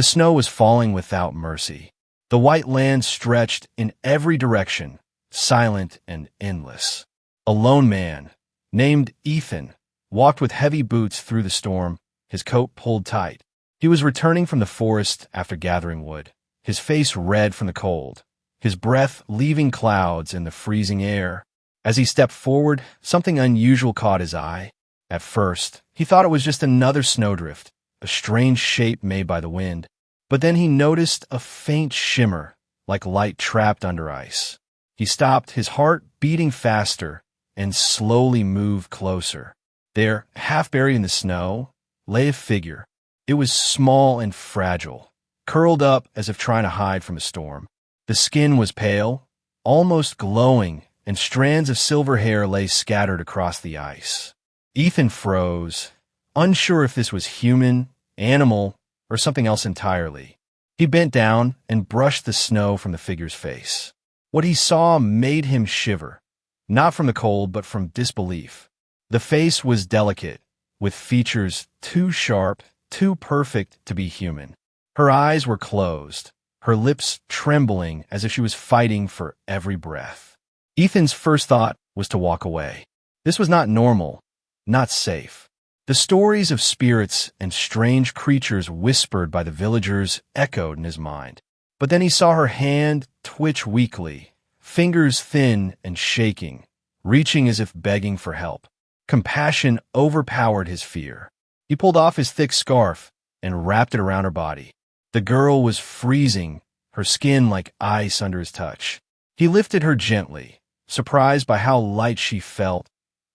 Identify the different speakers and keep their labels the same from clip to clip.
Speaker 1: The snow was falling without mercy. The white land stretched in every direction, silent and endless. A lone man, named Ethan, walked with heavy boots through the storm, his coat pulled tight. He was returning from the forest after gathering wood, his face red from the cold, his breath leaving clouds in the freezing air. As he stepped forward, something unusual caught his eye. At first, he thought it was just another snowdrift, a strange shape made by the wind. But then he noticed a faint shimmer, like light trapped under ice. He stopped, his heart beating faster, and slowly moved closer. There, half buried in the snow, lay a figure. It was small and fragile, curled up as if trying to hide from a storm. The skin was pale, almost glowing, and strands of silver hair lay scattered across the ice. Ethan froze, unsure if this was human, animal, or something else entirely. He bent down and brushed the snow from the figure's face. What he saw made him shiver, not from the cold but from disbelief. The face was delicate, with features too sharp, too perfect to be human. Her eyes were closed, her lips trembling as if she was fighting for every breath. Ethan's first thought was to walk away. This was not normal, not safe. The stories of spirits and strange creatures whispered by the villagers echoed in his mind. But then he saw her hand twitch weakly, fingers thin and shaking, reaching as if begging for help. Compassion overpowered his fear. He pulled off his thick scarf and wrapped it around her body. The girl was freezing, her skin like ice under his touch. He lifted her gently, surprised by how light she felt,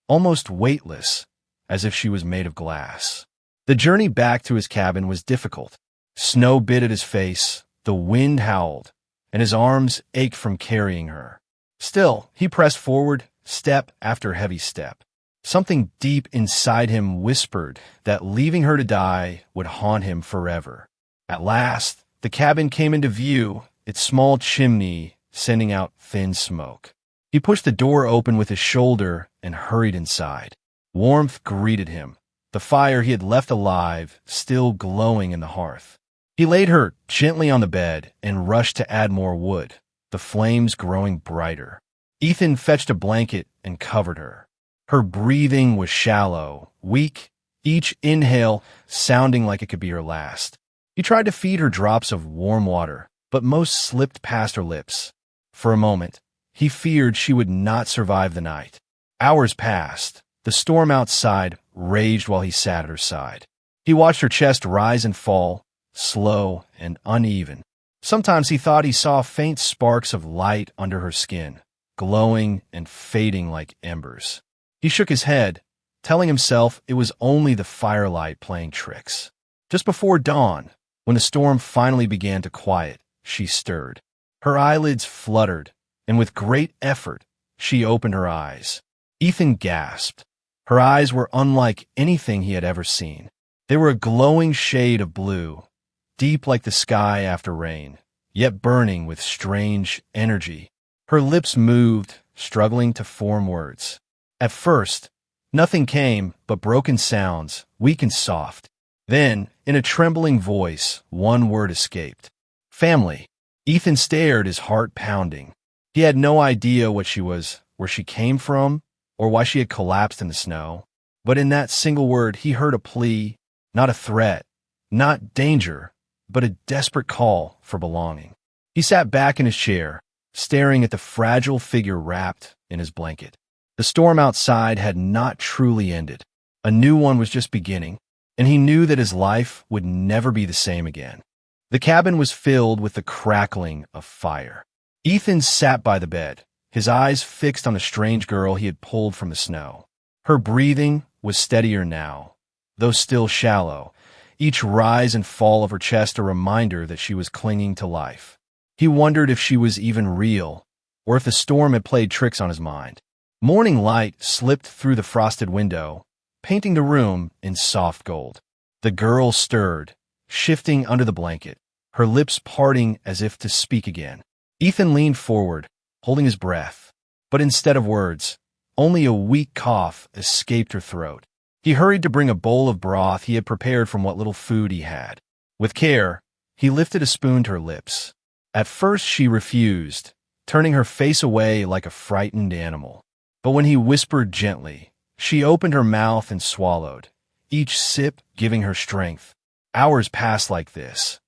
Speaker 1: almost weightless, as if she was made of glass. The journey back to his cabin was difficult. Snow bit at his face, the wind howled, and his arms ached from carrying her. Still, he pressed forward, step after heavy step. Something deep inside him whispered that leaving her to die would haunt him forever. At last, the cabin came into view, its small chimney sending out thin smoke. He pushed the door open with his shoulder and hurried inside. Warmth greeted him, the fire he had left alive still glowing in the hearth. He laid her gently on the bed and rushed to add more wood, the flames growing brighter. Ethan fetched a blanket and covered her. Her breathing was shallow, weak, each inhale sounding like it could be her last. He tried to feed her drops of warm water, but most slipped past her lips. For a moment, he feared she would not survive the night. Hours passed. The storm outside raged while he sat at her side. He watched her chest rise and fall, slow and uneven. Sometimes he thought he saw faint sparks of light under her skin, glowing and fading like embers. He shook his head, telling himself it was only the firelight playing tricks. Just before dawn, when the storm finally began to quiet, she stirred. Her eyelids fluttered, and with great effort, she opened her eyes. Ethan gasped. Her eyes were unlike anything he had ever seen. They were a glowing shade of blue, deep like the sky after rain, yet burning with strange energy. Her lips moved, struggling to form words. At first, nothing came but broken sounds, weak and soft. Then, in a trembling voice, one word escaped. Family. Ethan stared, his heart pounding. He had no idea what she was, where she came from, or why she had collapsed in the snow. But in that single word, he heard a plea, not a threat, not danger, but a desperate call for belonging. He sat back in his chair, staring at the fragile figure wrapped in his blanket. The storm outside had not truly ended. A new one was just beginning, and he knew that his life would never be the same again. The cabin was filled with the crackling of fire. Ethan sat by the bed, his eyes fixed on the strange girl he had pulled from the snow. Her breathing was steadier now, though still shallow, each rise and fall of her chest a reminder that she was clinging to life. He wondered if she was even real, or if the storm had played tricks on his mind. Morning light slipped through the frosted window, painting the room in soft gold. The girl stirred, shifting under the blanket, her lips parting as if to speak again. Ethan leaned forward, holding his breath, but instead of words, only a weak cough escaped her throat. He hurried to bring a bowl of broth he had prepared from what little food he had. With care, He lifted a spoon to her lips. At first she refused, turning her face away like a frightened animal. But when he whispered gently, she opened her mouth and swallowed, each sip giving her strength. Hours passed like this,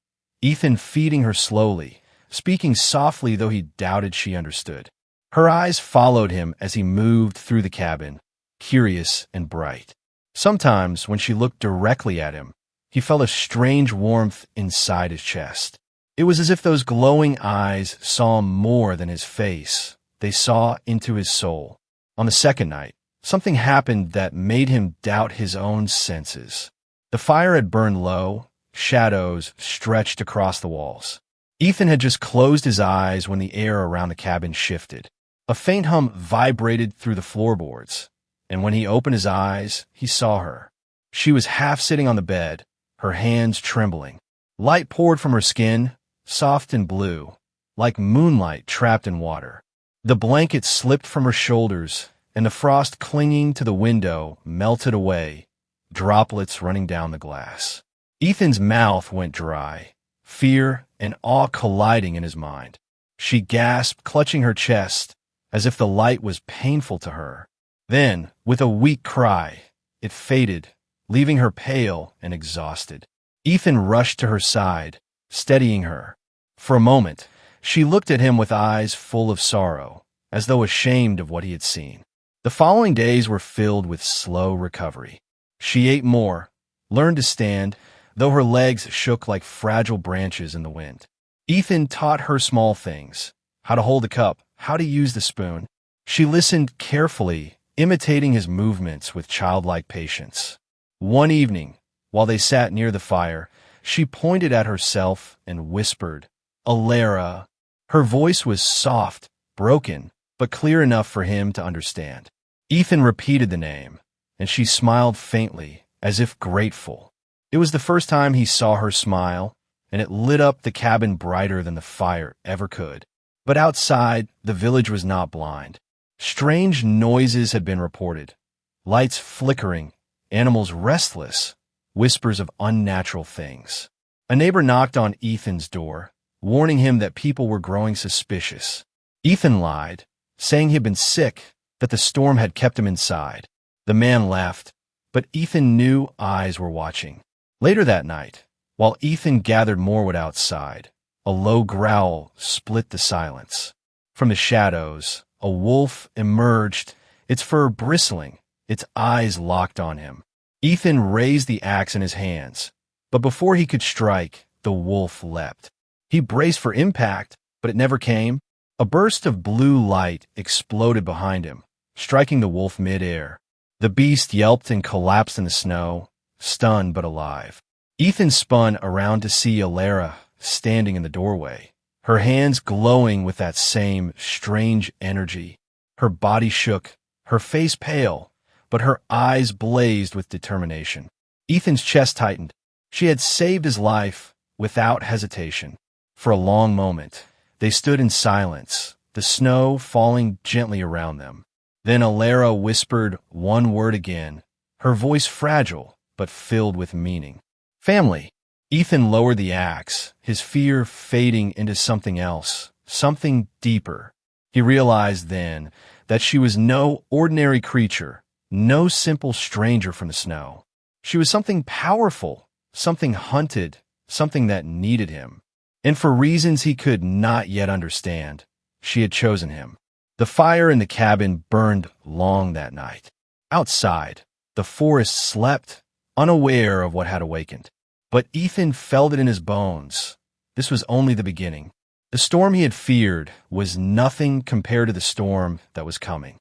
Speaker 1: Ethan feeding her slowly, speaking softly though he doubted she understood. Her eyes followed him as he moved through the cabin, curious and bright. Sometimes, when she looked directly at him, he felt a strange warmth inside his chest. It was as if those glowing eyes saw more than his face. They saw into his soul. On the second night, something happened that made him doubt his own senses. The fire had burned low, shadows stretched across the walls. Ethan had just closed his eyes when the air around the cabin shifted. A faint hum vibrated through the floorboards, and when he opened his eyes, he saw her. She was half sitting on the bed, her hands trembling. Light poured from her skin, soft and blue, like moonlight trapped in water. The blanket slipped from her shoulders, and the frost clinging to the window melted away, droplets running down the glass. Ethan's mouth went dry, fear and awe colliding in his mind. She gasped, clutching her chest, as if the light was painful to her. Then, with a weak cry, it faded, leaving her pale and exhausted. Ethan rushed to her side, steadying her. For a moment, she looked at him with eyes full of sorrow, as though ashamed of what he had seen. The following days were filled with slow recovery. She ate more, learned to stand, though her legs shook like fragile branches in the wind. Ethan taught her small things, how to hold a cup, how to use the spoon. She listened carefully, imitating his movements with childlike patience. One evening, while they sat near the fire, she pointed at herself and whispered, "Alara." Her voice was soft, broken, but clear enough for him to understand. Ethan repeated the name, and she smiled faintly, as if grateful. It was the first time he saw her smile, and it lit up the cabin brighter than the fire ever could. But outside, the village was not blind. Strange noises had been reported. Lights flickering, animals restless, whispers of unnatural things. A neighbor knocked on Ethan's door, warning him that people were growing suspicious. Ethan lied, saying he had been sick, that the storm had kept him inside. The man left, but Ethan knew eyes were watching. Later that night, while Ethan gathered more wood outside, a low growl split the silence. From the shadows, a wolf emerged, its fur bristling, its eyes locked on him. Ethan raised the axe in his hands, but before he could strike, the wolf leapt. He braced for impact, but it never came. A burst of blue light exploded behind him, striking the wolf mid-air. The beast yelped and collapsed in the snow, stunned but alive. Ethan spun around to see Alara standing in the doorway, her hands glowing with that same strange energy. Her body shook, her face pale, but her eyes blazed with determination. Ethan's chest tightened. She had saved his life without hesitation. For a long moment, they stood in silence, the snow falling gently around them. Then Alara whispered one word again, her voice fragile but filled with meaning. "Family." Ethan lowered the axe, his fear fading into something else, something deeper. He realized then that she was no ordinary creature, no simple stranger from the snow. She was something powerful, something hunted, something that needed him. And for reasons he could not yet understand, she had chosen him. The fire in the cabin burned long that night. Outside, the forest slept, unaware of what had awakened. But Ethan felt it in his bones. This was only the beginning. The storm he had feared was nothing compared to the storm that was coming.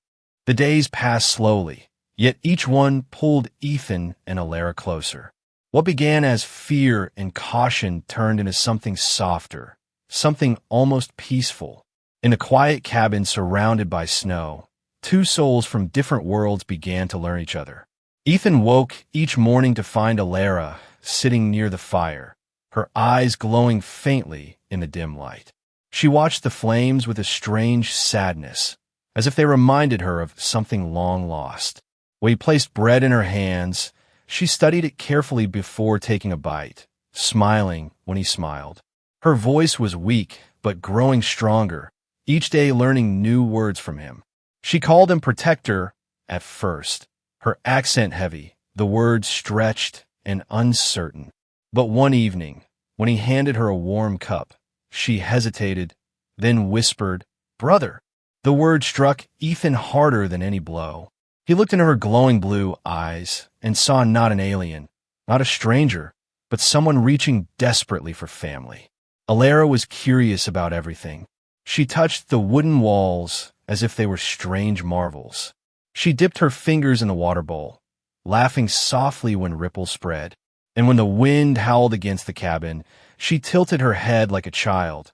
Speaker 1: The days passed slowly, yet each one pulled Ethan and Alara closer. What began as fear and caution turned into something softer, something almost peaceful. In a quiet cabin surrounded by snow, two souls from different worlds began to learn each other. Ethan woke each morning to find Alara sitting near the fire, her eyes glowing faintly in the dim light. She watched the flames with a strange sadness, as if they reminded her of something long lost. When he placed bread in her hands, she studied it carefully before taking a bite, smiling when he smiled. Her voice was weak, but growing stronger, each day learning new words from him. She called him protector at first, her accent heavy, the words stretched and uncertain. But one evening, when he handed her a warm cup, she hesitated, then whispered, "Brother." The word struck Ethan harder than any blow. He looked into her glowing blue eyes and saw not an alien, not a stranger, but someone reaching desperately for family. Alara was curious about everything. She touched the wooden walls as if they were strange marvels. She dipped her fingers in the water bowl, laughing softly when ripples spread. And when the wind howled against the cabin, she tilted her head like a child,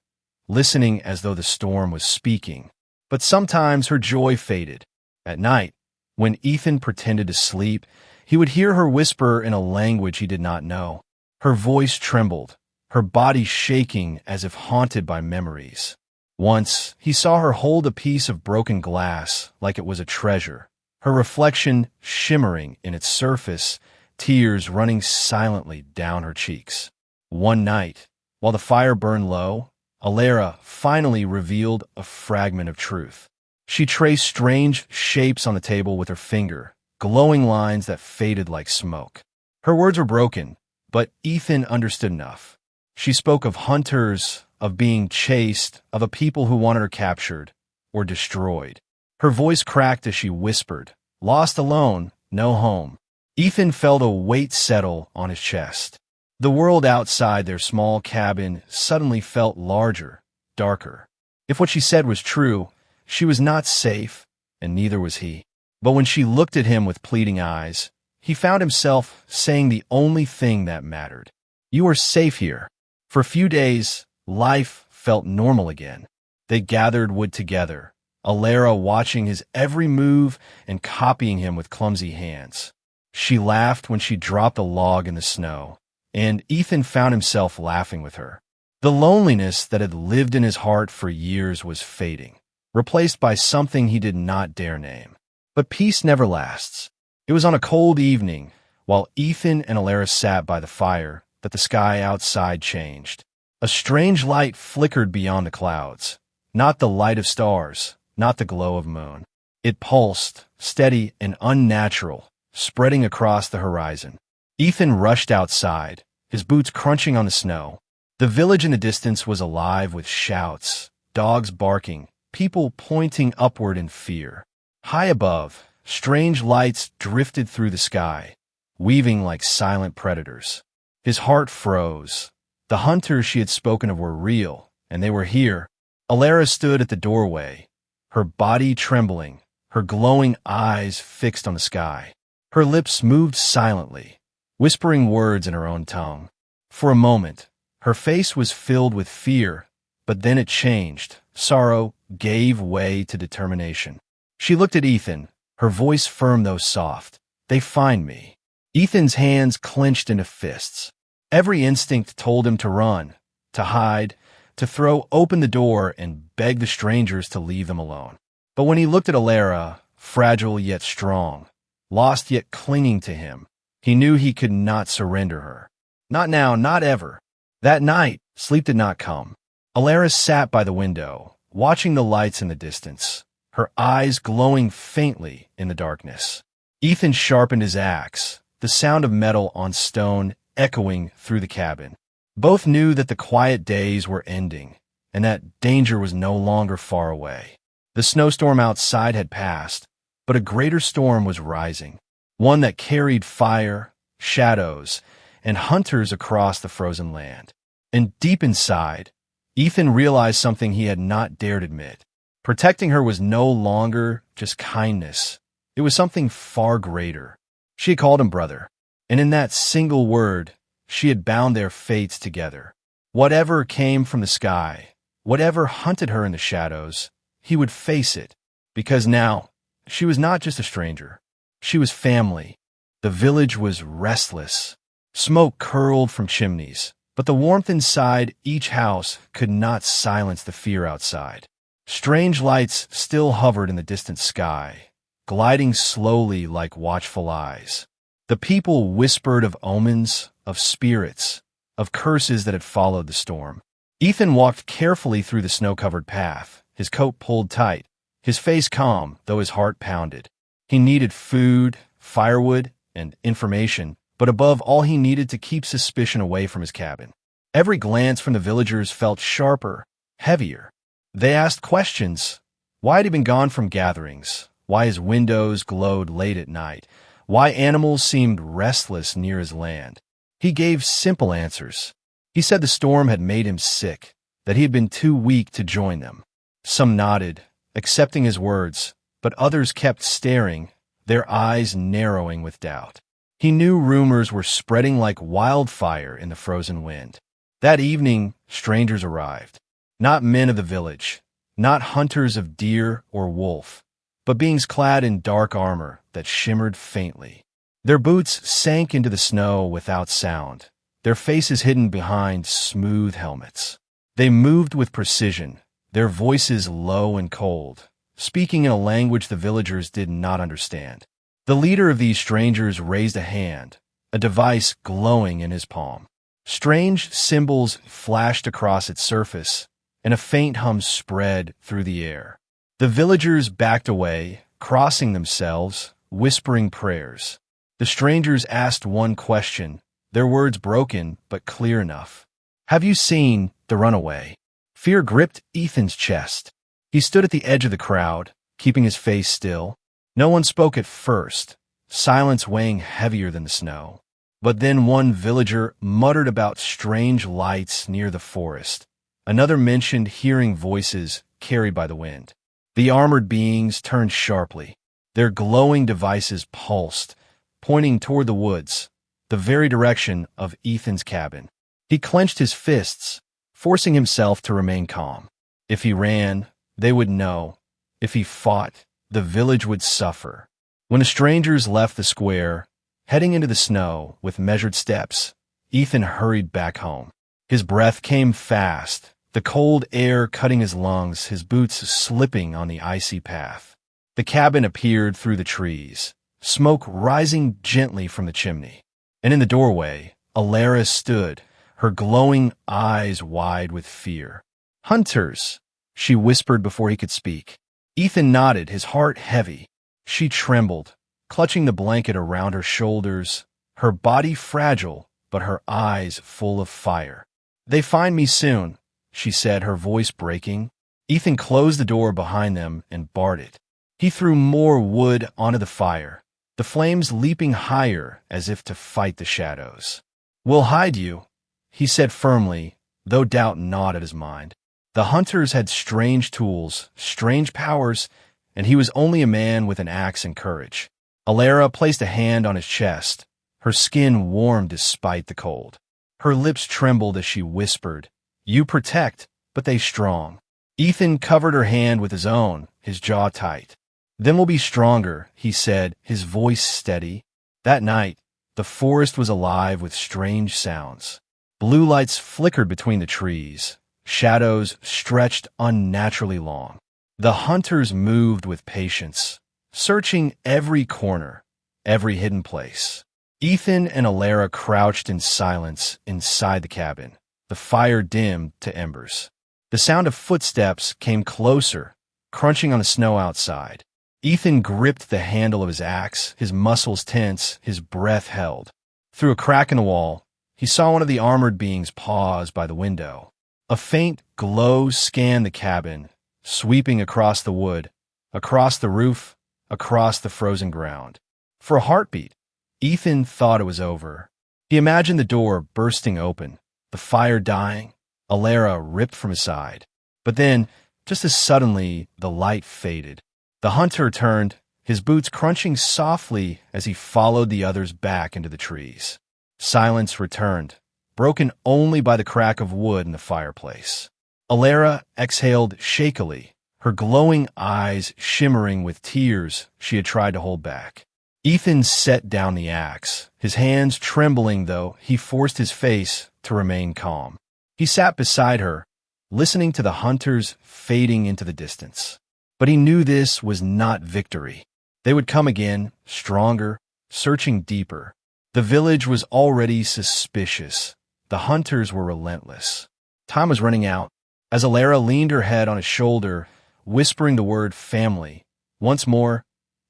Speaker 1: listening as though the storm was speaking. But sometimes her joy faded. At night, when Ethan pretended to sleep, he would hear her whisper in a language he did not know. Her voice trembled, her body shaking as if haunted by memories. Once, he saw her hold a piece of broken glass like it was a treasure, her reflection shimmering in its surface, tears running silently down her cheeks. One night, while the fire burned low, Alara finally revealed a fragment of truth. She traced strange shapes on the table with her finger, glowing lines that faded like smoke. Her words were broken, but Ethan understood enough. She spoke of hunters, of being chased, of a people who wanted her captured or destroyed. Her voice cracked as she whispered, "Lost alone, no home." Ethan felt a weight settle on his chest. The world outside their small cabin suddenly felt larger, darker. If what she said was true, she was not safe, and neither was he. But when she looked at him with pleading eyes, he found himself saying the only thing that mattered. "You are safe here." For a few days, life felt normal again. They gathered wood together, Alara watching his every move and copying him with clumsy hands. She laughed when she dropped a log in the snow, and Ethan found himself laughing with her. The loneliness that had lived in his heart for years was fading, replaced by something he did not dare name. But peace never lasts. It was on a cold evening, while Ethan and Alara sat by the fire, that the sky outside changed. A strange light flickered beyond the clouds, not the light of stars, not the glow of moon. It pulsed, steady and unnatural, spreading across the horizon. Ethan rushed outside, his boots crunching on the snow. The village in the distance was alive with shouts, dogs barking, people pointing upward in fear. High above, strange lights drifted through the sky, weaving like silent predators. His heart froze. The hunters she had spoken of were real, and they were here. Alara stood at the doorway, her body trembling, her glowing eyes fixed on the sky. Her lips moved silently, whispering words in her own tongue. For a moment, her face was filled with fear, but then it changed. Sorrow gave way to determination. She looked at Ethan, her voice firm though soft. "They find me." Ethan's hands clenched into fists. Every instinct told him to run, to hide, to throw open the door and beg the strangers to leave them alone. But when he looked at Alara, fragile yet strong, lost yet clinging to him, he knew he could not surrender her. Not now, not ever. That night, sleep did not come. Alara sat by the window, watching the lights in the distance, her eyes glowing faintly in the darkness. Ethan sharpened his axe, the sound of metal on stone echoing through the cabin. Both knew that the quiet days were ending, and that danger was no longer far away. The snowstorm outside had passed, but a greater storm was rising, one that carried fire, shadows, and hunters across the frozen land. And deep inside, Ethan realized something he had not dared admit. Protecting her was no longer just kindness. It was something far greater. She had called him brother, and in that single word, she had bound their fates together. Whatever came from the sky, whatever hunted her in the shadows, he would face it, because now she was not just a stranger. She was family. The village was restless. Smoke curled from chimneys, but the warmth inside each house could not silence the fear outside. Strange lights still hovered in the distant sky, gliding slowly like watchful eyes. The people whispered of omens, of spirits, of curses that had followed the storm. Ethan walked carefully through the snow-covered path, his coat pulled tight, his face calm, though his heart pounded. He needed food, firewood, and information, but above all he needed to keep suspicion away from his cabin. Every glance from the villagers felt sharper, heavier. They asked questions. Why had he been gone from gatherings? Why his windows glowed late at night? Why animals seemed restless near his land? He gave simple answers. He said the storm had made him sick, that he had been too weak to join them. Some nodded, accepting his words, but others kept staring, their eyes narrowing with doubt. He knew rumors were spreading like wildfire in the frozen wind. That evening, strangers arrived. Not men of the village, not hunters of deer or wolf, but beings clad in dark armor that shimmered faintly. Their boots sank into the snow without sound, their faces hidden behind smooth helmets. They moved with precision, their voices low and cold, speaking in a language the villagers did not understand. The leader of these strangers raised a hand, a device glowing in his palm. Strange symbols flashed across its surface, and a faint hum spread through the air. The villagers backed away, crossing themselves, whispering prayers. The strangers asked one question, their words broken but clear enough. "Have you seen the runaway?" Fear gripped Ethan's chest. He stood at the edge of the crowd, keeping his face still. No one spoke at first, silence weighing heavier than the snow. But then one villager muttered about strange lights near the forest. Another mentioned hearing voices carried by the wind. The armored beings turned sharply. Their glowing devices pulsed, pointing toward the woods, the very direction of Ethan's cabin. He clenched his fists, forcing himself to remain calm. If he ran, they would know. If he fought, the village would suffer. When the strangers left the square, heading into the snow with measured steps, Ethan hurried back home. His breath came fast, the cold air cutting his lungs, his boots slipping on the icy path. The cabin appeared through the trees, smoke rising gently from the chimney. And in the doorway, Alara stood, her glowing eyes wide with fear. "Hunters," she whispered before he could speak. Ethan nodded, his heart heavy. She trembled, clutching the blanket around her shoulders, her body fragile, but her eyes full of fire. "They find me soon," she said, her voice breaking. Ethan closed the door behind them and barred it. He threw more wood onto the fire, the flames leaping higher as if to fight the shadows. "We'll hide you," he said firmly, though doubt gnawed at his mind. The hunters had strange tools, strange powers, and he was only a man with an axe and courage. Alara placed a hand on his chest. Her skin warmed despite the cold. Her lips trembled as she whispered, "You protect, but they strong." Ethan covered her hand with his own, his jaw tight. "Then we'll be stronger," he said, his voice steady. That night, the forest was alive with strange sounds. Blue lights flickered between the trees. Shadows stretched unnaturally long. The hunters moved with patience, searching every corner, every hidden place. Ethan and Alara crouched in silence inside the cabin, the fire dimmed to embers. The sound of footsteps came closer, crunching on the snow outside. Ethan gripped the handle of his axe, his muscles tense, his breath held. Through a crack in the wall, he saw one of the armored beings pause by the window. A faint glow scanned the cabin, sweeping across the wood, across the roof, across the frozen ground. For a heartbeat, Ethan thought it was over. He imagined the door bursting open, the fire dying, Alara ripped from his side. But then, just as suddenly, the light faded. The hunter turned, his boots crunching softly as he followed the others back into the trees. Silence returned, broken only by the crack of wood in the fireplace. Alara exhaled shakily, her glowing eyes shimmering with tears she had tried to hold back. Ethan set down the axe, his hands trembling though he forced his face to remain calm. He sat beside her, listening to the hunters fading into the distance. But he knew this was not victory. They would come again, stronger, searching deeper. The village was already suspicious. the hunters were relentless. Time was running out. As Alara leaned her head on his shoulder, whispering the word family, once more,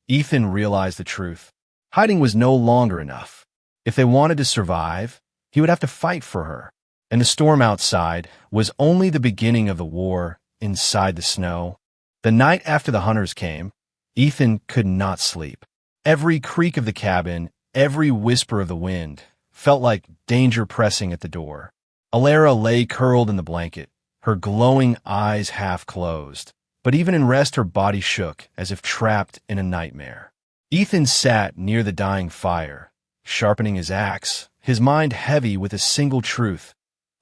Speaker 1: Ethan realized the truth. Hiding was no longer enough. If they wanted to survive, he would have to fight for her. And the storm outside was only the beginning of the war inside the snow. The night after the hunters came, Ethan could not sleep. Every creak of the cabin, every whisper of the wind, felt like danger pressing at the door. Alara lay curled in the blanket, her glowing eyes half closed. But even in rest, her body shook as if trapped in a nightmare. Ethan sat near the dying fire, sharpening his axe, his mind heavy with a single truth.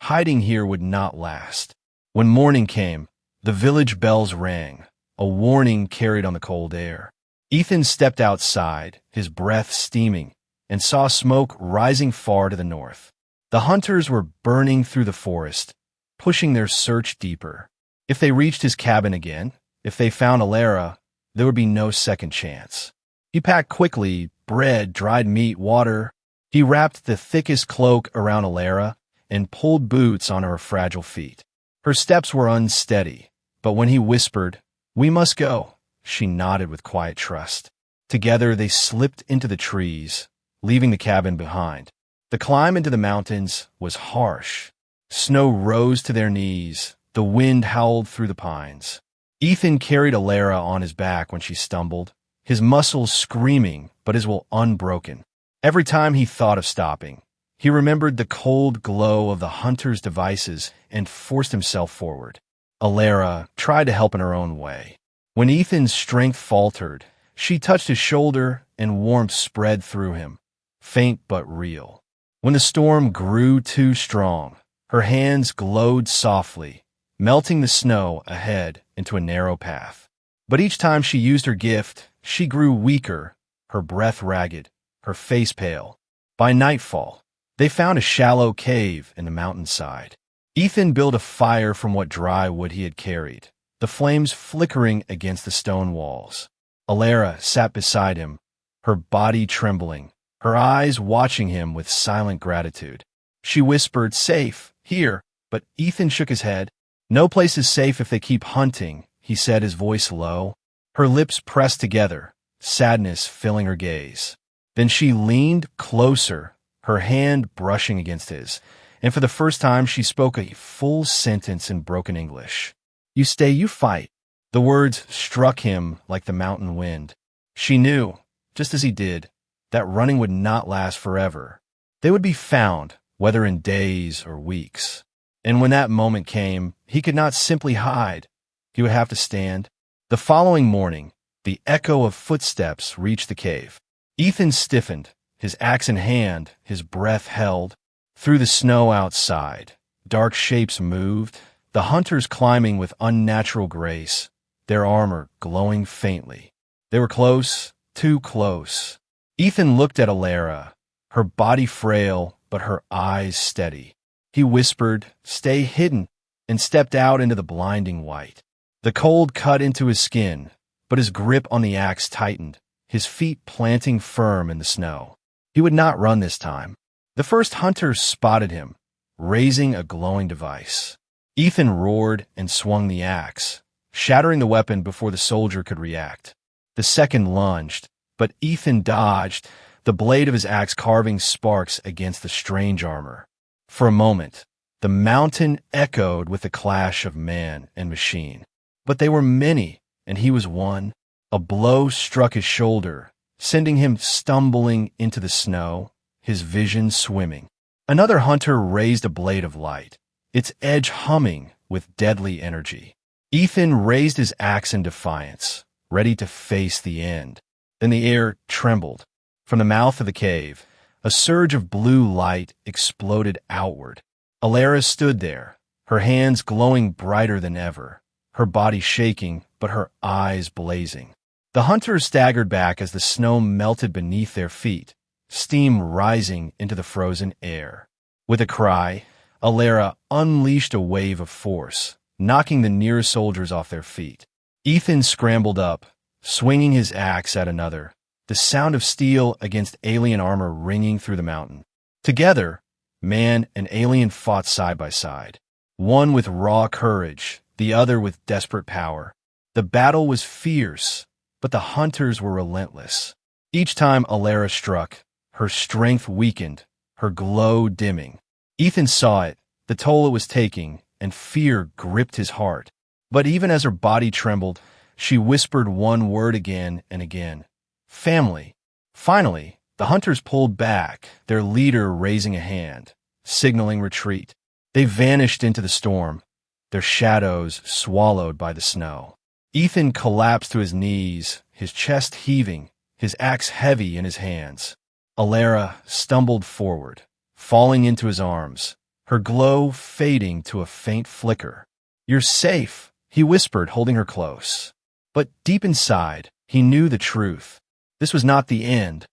Speaker 1: Hiding here would not last. When morning came, the village bells rang, a warning carried on the cold air. Ethan stepped outside, his breath steaming, and saw smoke rising far to the north. The hunters were burning through the forest, pushing their search deeper. If they reached his cabin again, if they found Alara, there would be no second chance. He packed quickly, bread, dried meat, water. He wrapped the thickest cloak around Alara and pulled boots on her fragile feet. Her steps were unsteady, but when he whispered, "We must go," she nodded with quiet trust. Together they slipped into the trees, leaving the cabin behind. The climb into the mountains was harsh. Snow rose to their knees. The wind howled through the pines. Ethan carried Alara on his back when she stumbled, his muscles screaming, but his will unbroken. Every time he thought of stopping, he remembered the cold glow of the hunter's devices and forced himself forward. Alara tried to help in her own way. When Ethan's strength faltered, she touched his shoulder and warmth spread through him, faint but real. When the storm grew too strong, her hands glowed softly, melting the snow ahead into a narrow path. But each time she used her gift, she grew weaker, her breath ragged, her face pale. By nightfall, they found a shallow cave in the mountainside. Ethan built a fire from what dry wood he had carried, the flames flickering against the stone walls. Alara sat beside him, her body trembling, her eyes watching him with silent gratitude. She whispered, "Safe, here," but Ethan shook his head. "No place is safe if they keep hunting," he said, his voice low. Her lips pressed together, sadness filling her gaze. Then she leaned closer, her hand brushing against his, and for the first time she spoke a full sentence in broken English. "You stay, you fight." The words struck him like the mountain wind. She knew, just as he did, that running would not last forever. They would be found, whether in days or weeks. And when that moment came, he could not simply hide. He would have to stand. The following morning, the echo of footsteps reached the cave. Ethan stiffened, his axe in hand, his breath held. Through the snow outside, dark shapes moved, the hunters climbing with unnatural grace, their armor glowing faintly. They were close, too close. Ethan looked at Alara, her body frail, but her eyes steady. He whispered, "Stay hidden," and stepped out into the blinding white. The cold cut into his skin, but his grip on the axe tightened, his feet planting firm in the snow. He would not run this time. The first hunter spotted him, raising a glowing device. Ethan roared and swung the axe, shattering the weapon before the soldier could react. The second lunged, but Ethan dodged, the blade of his axe carving sparks against the strange armor. For a moment, the mountain echoed with the clash of man and machine. But they were many, and he was one. A blow struck his shoulder, sending him stumbling into the snow, his vision swimming. Another hunter raised a blade of light, its edge humming with deadly energy. Ethan raised his axe in defiance, ready to face the end. Then the air trembled. From the mouth of the cave, a surge of blue light exploded outward. Alara stood there, her hands glowing brighter than ever, her body shaking, but her eyes blazing. The hunters staggered back as the snow melted beneath their feet, steam rising into the frozen air. With a cry, Alara unleashed a wave of force, knocking the nearest soldiers off their feet. Ethan scrambled up, swinging his axe at another, the sound of steel against alien armor ringing through the mountain. Together, Man and alien fought side by side, one with raw courage, the other with desperate power. The battle was fierce, but the hunters were relentless. Each time Alara struck, her strength weakened, her glow dimming. Ethan saw it, the toll it was taking, and fear gripped his heart. But even as her body trembled, she whispered one word again and again: family. Finally, the hunters pulled back, their leader raising a hand, signaling retreat. They vanished into the storm, their shadows swallowed by the snow. Ethan collapsed to his knees, his chest heaving, his axe heavy in his hands. Alara stumbled forward, falling into his arms, her glow fading to a faint flicker. "You're safe," he whispered, holding her close. But deep inside, he knew the truth. This was not the end,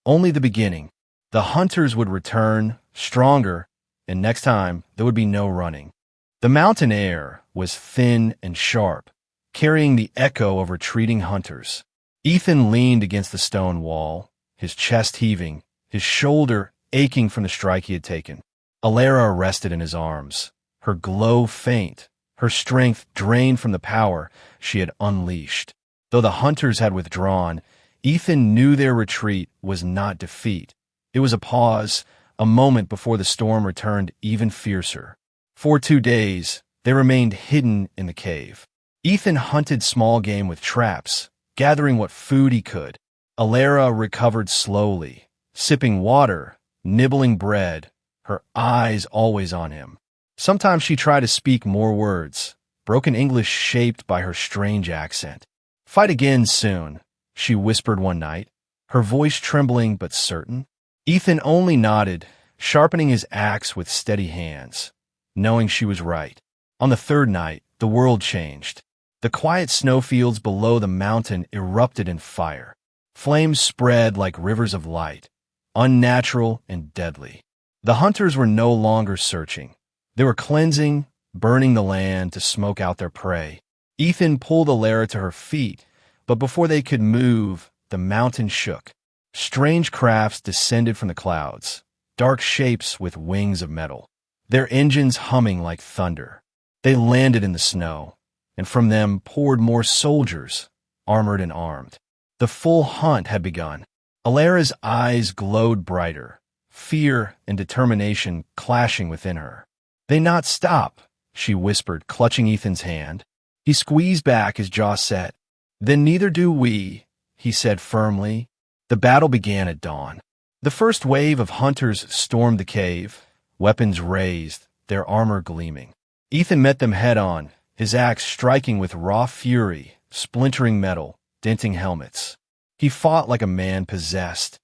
Speaker 1: only the beginning. The hunters would return, stronger, and next time there would be no running. The mountain air was thin and sharp, carrying the echo of retreating hunters. Ethan leaned against the stone wall, his chest heaving, his shoulder aching from the strike he had taken. Alara rested in his arms, her glow faint, her strength drained from the power she had unleashed. Though the hunters had withdrawn, Ethan knew their retreat was not defeat. It was a pause, a moment before the storm returned even fiercer. For 2 days, they remained hidden in the cave. Ethan hunted small game with traps, gathering what food he could. Alara recovered slowly, sipping water, nibbling bread, her eyes always on him. Sometimes she tried to speak more words, broken English shaped by her strange accent. "Fight again soon," she whispered one night, her voice trembling but certain. Ethan only nodded, sharpening his axe with steady hands, knowing she was right. On the third night, the world changed. The quiet snowfields below the mountain erupted in fire. Flames spread like rivers of light, unnatural and deadly. The hunters were no longer searching. They were cleansing, burning the land to smoke out their prey. Ethan pulled Alara to her feet, but before they could move, the mountain shook. Strange crafts descended from the clouds, dark shapes with wings of metal, their engines humming like thunder. They landed in the snow, and from them poured more soldiers, armored and armed. The full hunt had begun. Alara's eyes glowed brighter, fear and determination clashing within her. "They not stop," she whispered, clutching Ethan's hand. He squeezed back, his jaw set. "Then neither do we," he said firmly. The battle began at dawn. The first wave of hunters stormed the cave, weapons raised, their armor gleaming. Ethan met them head-on, his axe striking with raw fury, splintering metal, denting helmets. He fought like a man possessed,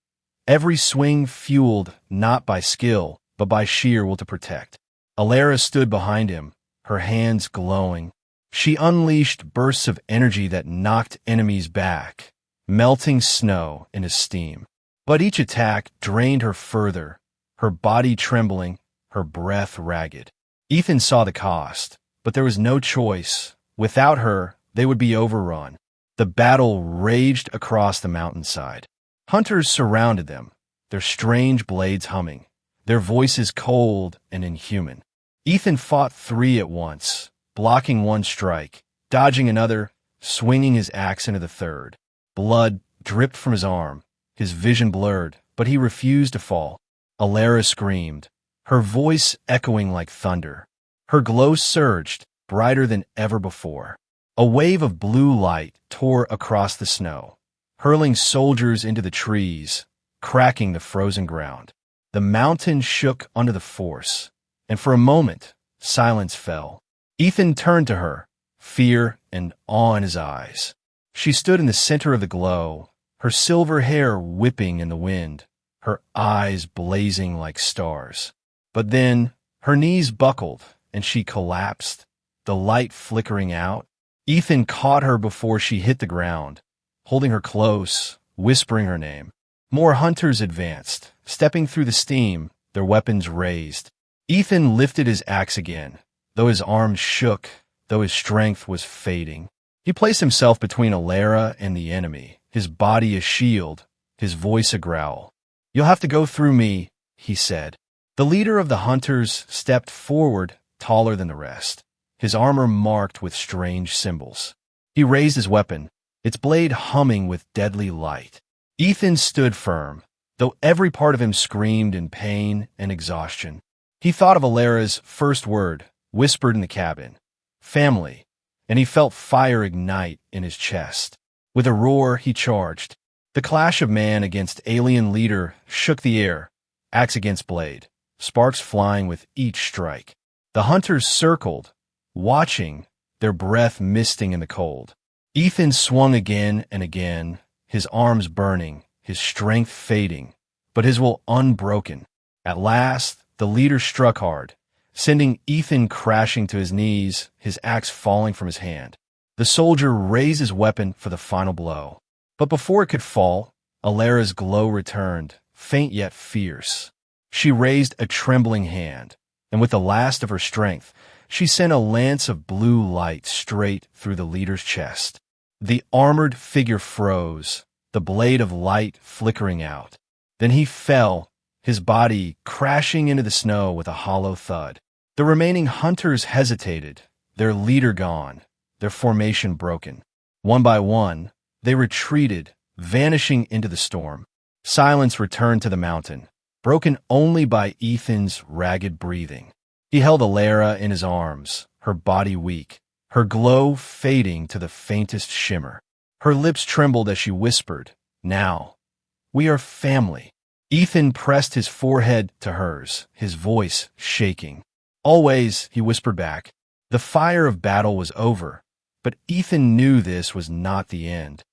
Speaker 1: every swing fueled not by skill, but by sheer will to protect. Alara stood behind him, her hands glowing. She unleashed bursts of energy that knocked enemies back, melting snow into steam. But each attack drained her further, her body trembling, her breath ragged. Ethan saw the cost, but there was no choice. Without her, they would be overrun. The battle raged across the mountainside. Hunters surrounded them, their strange blades humming, their voices cold and inhuman. Ethan fought 3 at once, blocking one strike, dodging another, swinging his axe into the third. Blood dripped from his arm, his vision blurred, but he refused to fall. Alara screamed, her voice echoing like thunder. Her glow surged, brighter than ever before. A wave of blue light tore across the snow, hurling soldiers into the trees, cracking the frozen ground. The mountain shook under the force, and for a moment, silence fell. Ethan turned to her, fear and awe in his eyes. She stood in the center of the glow, her silver hair whipping in the wind, her eyes blazing like stars. But then, her knees buckled, and she collapsed, the light flickering out. Ethan caught her before she hit the ground, holding her close, whispering her name. More hunters advanced, stepping through the steam, their weapons raised. Ethan lifted his axe again, though his arms shook, though his strength was fading. He placed himself between Alara and the enemy, his body a shield, his voice a growl. "You'll have to go through me," he said. The leader of the hunters stepped forward, taller than the rest, his armor marked with strange symbols. He raised his weapon, its blade humming with deadly light. Ethan stood firm, though every part of him screamed in pain and exhaustion. He thought of Alara's first word, whispered in the cabin, family, and he felt fire ignite in his chest. With a roar, he charged. The clash of man against alien leader shook the air, axe against blade, sparks flying with each strike. The hunters circled, watching, their breath misting in the cold. Ethan swung again and again, his arms burning, his strength fading, but his will unbroken. At last, the leader struck hard, sending Ethan crashing to his knees, his axe falling from his hand. The soldier raised his weapon for the final blow. But before it could fall, Alara's glow returned, faint yet fierce. She raised a trembling hand, and with the last of her strength, she sent a lance of blue light straight through the leader's chest. The armored figure froze, the blade of light flickering out. Then he fell, his body crashing into the snow with a hollow thud. The remaining hunters hesitated, their leader gone, their formation broken. One by one, they retreated, vanishing into the storm. Silence returned to the mountain, broken only by Ethan's ragged breathing. He held Alara in his arms, her body weak, her glow fading to the faintest shimmer. Her lips trembled as she whispered, "Now, we are family." Ethan pressed his forehead to hers, his voice shaking. "Always," he whispered back. The fire of battle was over, but Ethan knew this was not the end.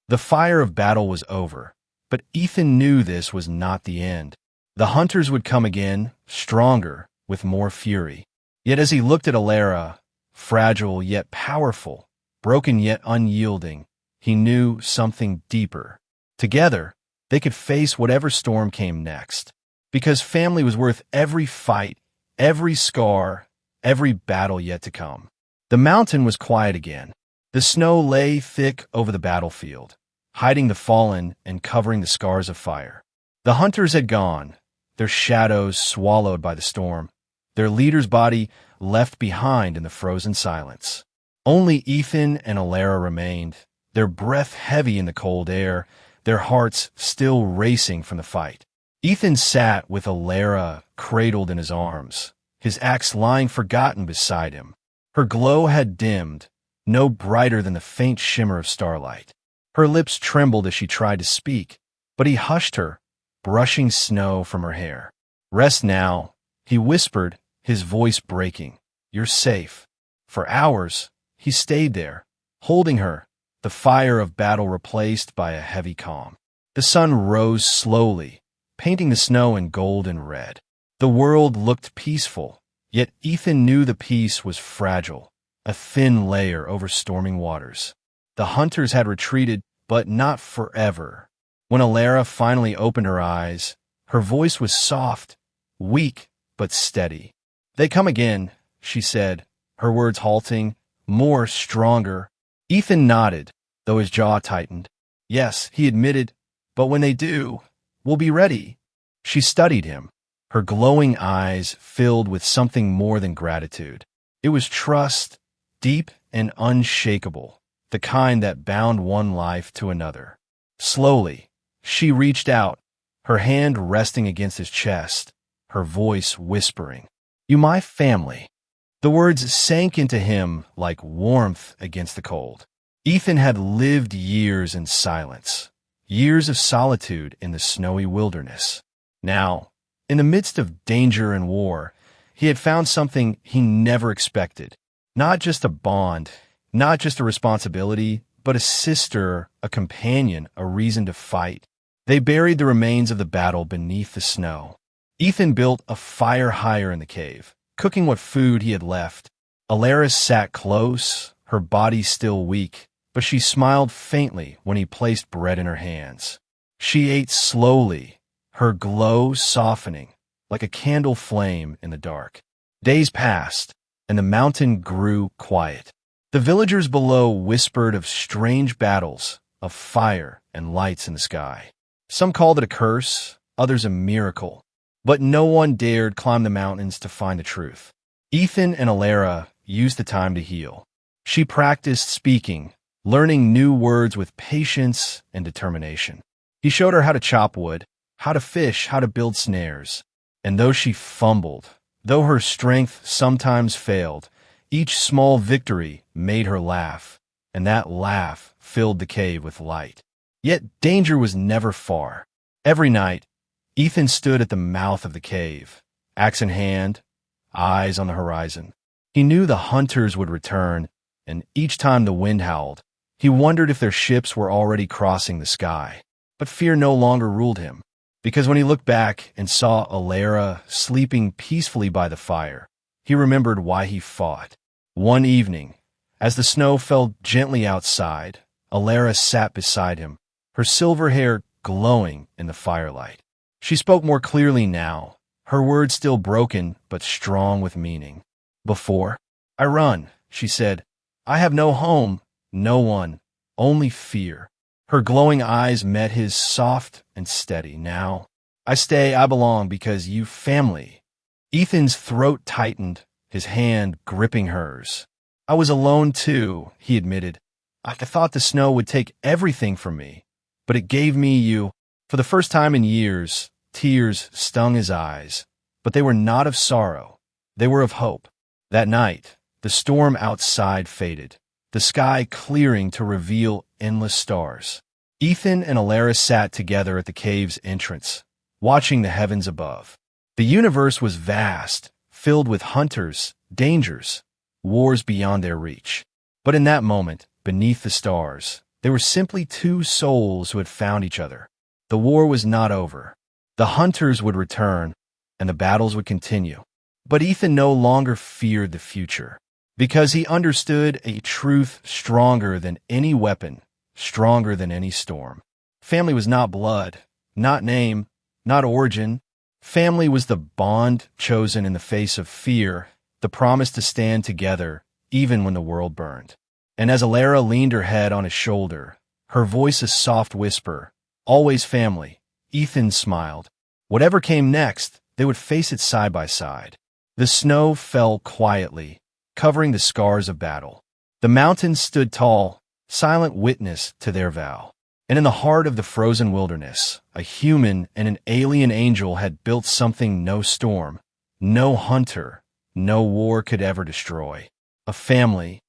Speaker 1: The fire of battle was over, but Ethan knew this was not the end. The hunters would come again, stronger, with more fury. Yet as he looked at Alara, fragile yet powerful, broken yet unyielding, he knew something deeper. Together, they could face whatever storm came next, because family was worth every fight, every scar, every battle yet to come. The mountain was quiet again. The snow lay thick over the battlefield, hiding the fallen and covering the scars of fire. The hunters had gone, their shadows swallowed by the storm, their leader's body left behind in the frozen silence. Only Ethan and Alara remained, their breath heavy in the cold air, their hearts still racing from the fight. Ethan sat with Alara cradled in his arms, his axe lying forgotten beside him. Her glow had dimmed, no brighter than the faint shimmer of starlight. Her lips trembled as she tried to speak, but he hushed her, brushing snow from her hair. "Rest now," he whispered, his voice breaking. "You're safe." For hours, he stayed there, holding her, the fire of battle replaced by a heavy calm. The sun rose slowly, painting the snow in gold and red. The world looked peaceful, yet Ethan knew the peace was fragile, a thin layer over storming waters. The hunters had retreated, but not forever. When Alara finally opened her eyes, her voice was soft, weak, but steady. "They come again," she said, her words halting, more stronger. Ethan nodded, though his jaw tightened. "Yes," he admitted, "but when they do, we'll be ready." She studied him, her glowing eyes filled with something more than gratitude. It was trust, deep and unshakable, the kind that bound one life to another. Slowly, she reached out, her hand resting against his chest, her voice whispering, "You my family." The words sank into him like warmth against the cold. Ethan had lived years in silence, years of solitude in the snowy wilderness. Now, in the midst of danger and war, he had found something he never expected. Not just a bond, not just a responsibility, but a sister, a companion, a reason to fight. They buried the remains of the battle beneath the snow. Ethan built a fire higher in the cave, cooking what food he had left. Alara sat close, her body still weak, but she smiled faintly when he placed bread in her hands. She ate slowly, her glow softening, like a candle flame in the dark. Days passed, and the mountain grew quiet. The villagers below whispered of strange battles, of fire and lights in the sky. Some called it a curse, others a miracle. But no one dared climb the mountains to find the truth. Ethan and Alara used the time to heal. She practiced speaking, learning new words with patience and determination. He showed her how to chop wood, how to fish, how to build snares. And though she fumbled, though her strength sometimes failed, each small victory made her laugh, and that laugh filled the cave with light. Yet danger was never far. Every night, Ethan stood at the mouth of the cave, axe in hand, eyes on the horizon. He knew the hunters would return, and each time the wind howled, he wondered if their ships were already crossing the sky. But fear no longer ruled him, because when he looked back and saw Alara sleeping peacefully by the fire, he remembered why he fought. One evening, as the snow fell gently outside, Alara sat beside him, her silver hair glowing in the firelight. She spoke more clearly now, her words still broken but strong with meaning. Before, I run, she said. I have no home, no one, only fear. Her glowing eyes met his soft and steady. Now, I stay, I belong because you family. Ethan's throat tightened, his hand gripping hers. I was alone too, he admitted. I thought the snow would take everything from me, but it gave me you. For the first time in years, tears stung his eyes, but they were not of sorrow. They were of hope. That night, the storm outside faded, the sky clearing to reveal endless stars. Ethan and Alara sat together at the cave's entrance, watching the heavens above. The universe was vast, filled with hunters, dangers, wars beyond their reach. But in that moment, beneath the stars, they were simply two souls who had found each other. The war was not over. The hunters would return, and the battles would continue. But Ethan no longer feared the future, because he understood a truth stronger than any weapon, stronger than any storm. Family was not blood, not name, not origin. Family was the bond chosen in the face of fear, the promise to stand together even when the world burned. And as Alara leaned her head on his shoulder, her voice a soft whisper, always family, Ethan smiled. Whatever came next, they would face it side by side. The snow fell quietly, covering the scars of battle. The mountains stood tall, silent witness to their vow. And in the heart of the frozen wilderness, a human and an alien angel had built something no storm, no hunter, no war could ever destroy. A family,